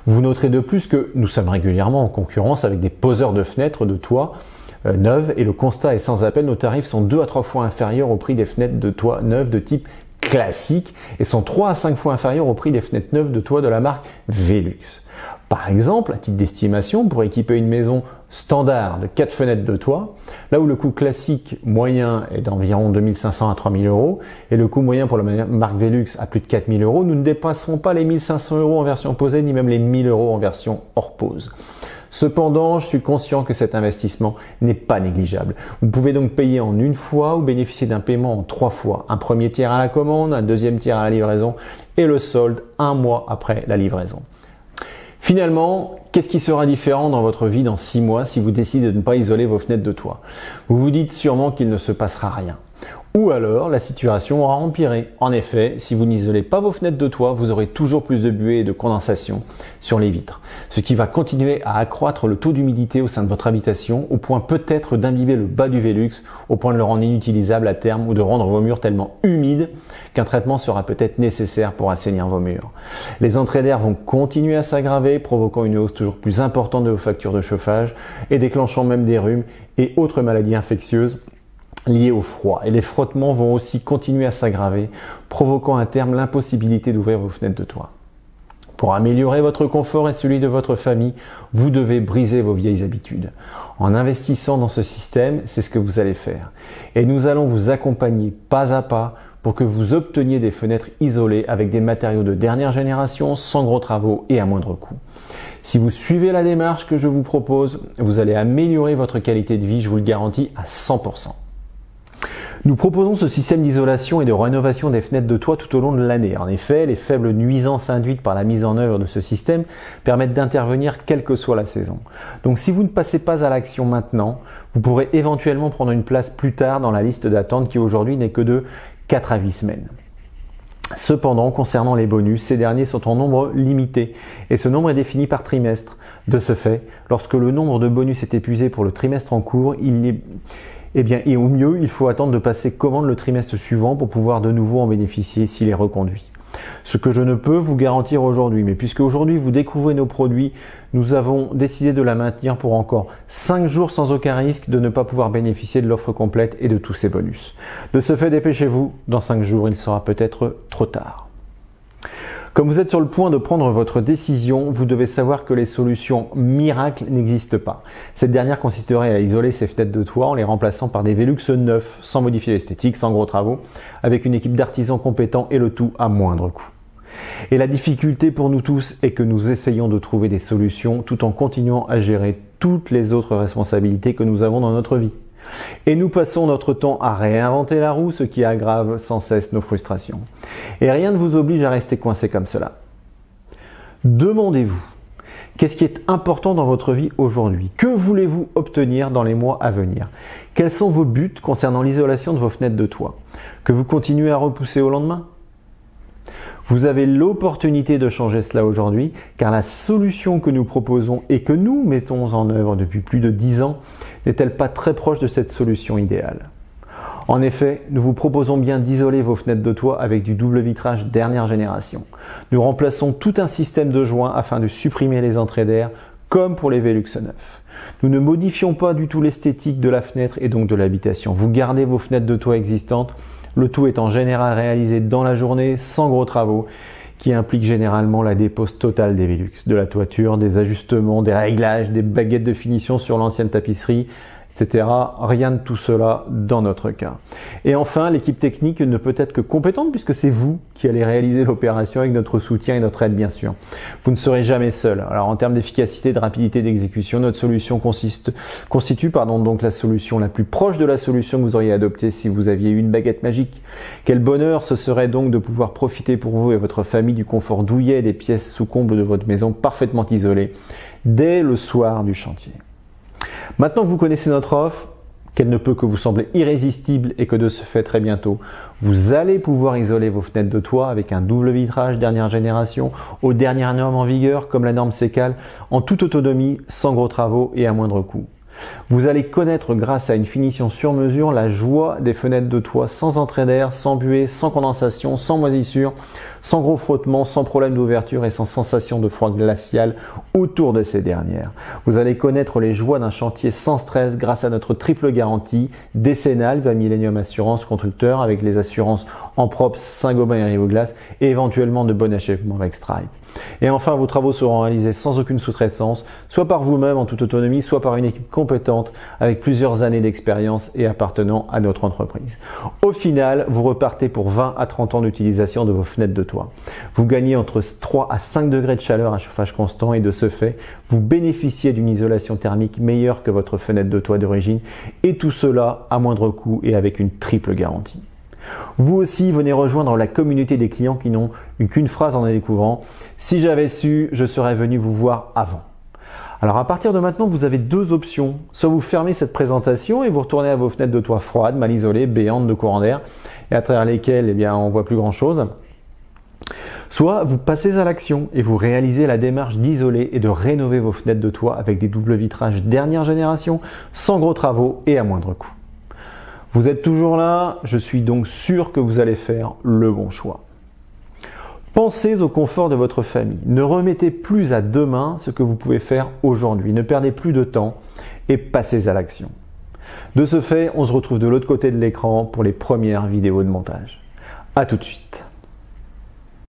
Vous noterez de plus que nous sommes régulièrement en concurrence avec des poseurs de fenêtres de toit neuves et le constat est sans appel, nos tarifs sont 2 à 3 fois inférieurs au prix des fenêtres de toit neuves de type classique et sont 3 à 5 fois inférieurs au prix des fenêtres neuves de toit de la marque Velux. Par exemple, à titre d'estimation, pour équiper une maison standard de 4 fenêtres de toit, là où le coût classique moyen est d'environ 2500 à 3000 euros et le coût moyen pour la marque Velux à plus de 4000 euros, nous ne dépasserons pas les 1500 euros en version posée ni même les 1000 euros en version hors pose. Cependant, je suis conscient que cet investissement n'est pas négligeable. Vous pouvez donc payer en une fois ou bénéficier d'un paiement en 3 fois. Un premier tiers à la commande, un deuxième tiers à la livraison et le solde 1 mois après la livraison. Finalement, qu'est-ce qui sera différent dans votre vie dans 6 mois si vous décidez de ne pas isoler vos fenêtres de toit? Vous vous dites sûrement qu'il ne se passera rien. Ou alors, la situation aura empiré. En effet, si vous n'isolez pas vos fenêtres de toit, vous aurez toujours plus de buée et de condensation sur les vitres, ce qui va continuer à accroître le taux d'humidité au sein de votre habitation, au point peut-être d'imbiber le bas du Velux, au point de le rendre inutilisable à terme ou de rendre vos murs tellement humides qu'un traitement sera peut-être nécessaire pour assainir vos murs. Les entrées d'air vont continuer à s'aggraver, provoquant une hausse toujours plus importante de vos factures de chauffage et déclenchant même des rhumes et autres maladies infectieuses liées au froid. Et les frottements vont aussi continuer à s'aggraver, provoquant à terme l'impossibilité d'ouvrir vos fenêtres de toit. Pour améliorer votre confort et celui de votre famille, vous devez briser vos vieilles habitudes. En investissant dans ce système, c'est ce que vous allez faire. Et nous allons vous accompagner pas à pas pour que vous obteniez des fenêtres isolées avec des matériaux de dernière génération, sans gros travaux et à moindre coût. Si vous suivez la démarche que je vous propose, vous allez améliorer votre qualité de vie, je vous le garantis, à 100%. Nous proposons ce système d'isolation et de rénovation des fenêtres de toit tout au long de l'année. En effet, les faibles nuisances induites par la mise en œuvre de ce système permettent d'intervenir quelle que soit la saison. Donc si vous ne passez pas à l'action maintenant, vous pourrez éventuellement prendre une place plus tard dans la liste d'attente qui aujourd'hui n'est que de 4 à 8 semaines. Cependant, concernant les bonus, ces derniers sont en nombre limité et ce nombre est défini par trimestre. De ce fait, lorsque le nombre de bonus est épuisé pour le trimestre en cours, et au mieux, il faut attendre de passer commande le trimestre suivant pour pouvoir de nouveau en bénéficier s'il est reconduit. Ce que je ne peux vous garantir aujourd'hui, mais puisque aujourd'hui vous découvrez nos produits, nous avons décidé de la maintenir pour encore 5 jours sans aucun risque de ne pas pouvoir bénéficier de l'offre complète et de tous ces bonus. De ce fait, dépêchez-vous, dans 5 jours, il sera peut-être trop tard. Comme vous êtes sur le point de prendre votre décision, vous devez savoir que les solutions miracles n'existent pas. Cette dernière consisterait à isoler ces fenêtres de toit en les remplaçant par des Velux neufs, sans modifier l'esthétique, sans gros travaux, avec une équipe d'artisans compétents et le tout à moindre coût. Et la difficulté pour nous tous est que nous essayons de trouver des solutions tout en continuant à gérer toutes les autres responsabilités que nous avons dans notre vie. Et nous passons notre temps à réinventer la roue, ce qui aggrave sans cesse nos frustrations. Et rien ne vous oblige à rester coincé comme cela. Demandez-vous, qu'est-ce qui est important dans votre vie aujourd'hui? Que voulez-vous obtenir dans les mois à venir? Quels sont vos buts concernant l'isolation de vos fenêtres de toit? Que vous continuez à repousser au lendemain? Vous avez l'opportunité de changer cela aujourd'hui, car la solution que nous proposons et que nous mettons en œuvre depuis plus de 10 ans n'est-elle pas très proche de cette solution idéale? En effet, nous vous proposons bien d'isoler vos fenêtres de toit avec du double vitrage dernière génération. Nous remplaçons tout un système de joints afin de supprimer les entrées d'air, comme pour les Velux neufs. Nous ne modifions pas du tout l'esthétique de la fenêtre et donc de l'habitation. Vous gardez vos fenêtres de toit existantes, le tout est en général réalisé dans la journée, sans gros travaux, qui impliquent généralement la dépose totale des Velux, de la toiture, des ajustements, des réglages, des baguettes de finition sur l'ancienne tapisserie, etc. Rien de tout cela dans notre cas. Et enfin, l'équipe technique ne peut être que compétente puisque c'est vous qui allez réaliser l'opération avec notre soutien et notre aide bien sûr. Vous ne serez jamais seul. Alors en termes d'efficacité, de rapidité d'exécution, notre solution constitue donc la solution la plus proche de la solution que vous auriez adoptée si vous aviez eu une baguette magique. Quel bonheur ce serait donc de pouvoir profiter pour vous et votre famille du confort douillet des pièces sous comble de votre maison parfaitement isolées dès le soir du chantier. Maintenant que vous connaissez notre offre, qu'elle ne peut que vous sembler irrésistible et que de ce fait très bientôt, vous allez pouvoir isoler vos fenêtres de toit avec un double vitrage dernière génération aux dernières normes en vigueur comme la norme SECAL en toute autonomie, sans gros travaux et à moindre coût. Vous allez connaître grâce à une finition sur mesure la joie des fenêtres de toit sans entrée d'air, sans buée, sans condensation, sans moisissure, sans gros frottement, sans problème d'ouverture et sans sensation de froid glacial autour de ces dernières. Vous allez connaître les joies d'un chantier sans stress grâce à notre triple garantie décennale via Millennium Assurance Constructeur avec les assurances en propre, Saint-Gobain et Rivoglass et éventuellement de bon achèvement avec Stripe. Et enfin, vos travaux seront réalisés sans aucune sous-traitance, soit par vous-même en toute autonomie, soit par une équipe compétente avec plusieurs années d'expérience et appartenant à notre entreprise. Au final, vous repartez pour 20 à 30 ans d'utilisation de vos fenêtres de toit. Vous gagnez entre 3 à 5 degrés de chaleur à chauffage constant et de ce fait, vous bénéficiez d'une isolation thermique meilleure que votre fenêtre de toit d'origine et tout cela à moindre coût et avec une triple garantie. Vous aussi venez rejoindre la communauté des clients qui n'ont eu qu'une phrase en la découvrant « Si j'avais su, je serais venu vous voir avant ». Alors à partir de maintenant, vous avez deux options. Soit vous fermez cette présentation et vous retournez à vos fenêtres de toit froides, mal isolées, béantes de courant d'air et à travers lesquelles on voit plus grand chose. Soit vous passez à l'action et vous réalisez la démarche d'isoler et de rénover vos fenêtres de toit avec des doubles vitrages dernière génération, sans gros travaux et à moindre coût. Vous êtes toujours là, je suis donc sûr que vous allez faire le bon choix. Pensez au confort de votre famille. Ne remettez plus à demain ce que vous pouvez faire aujourd'hui. Ne perdez plus de temps et passez à l'action. De ce fait, on se retrouve de l'autre côté de l'écran pour les premières vidéos de montage. À tout de suite.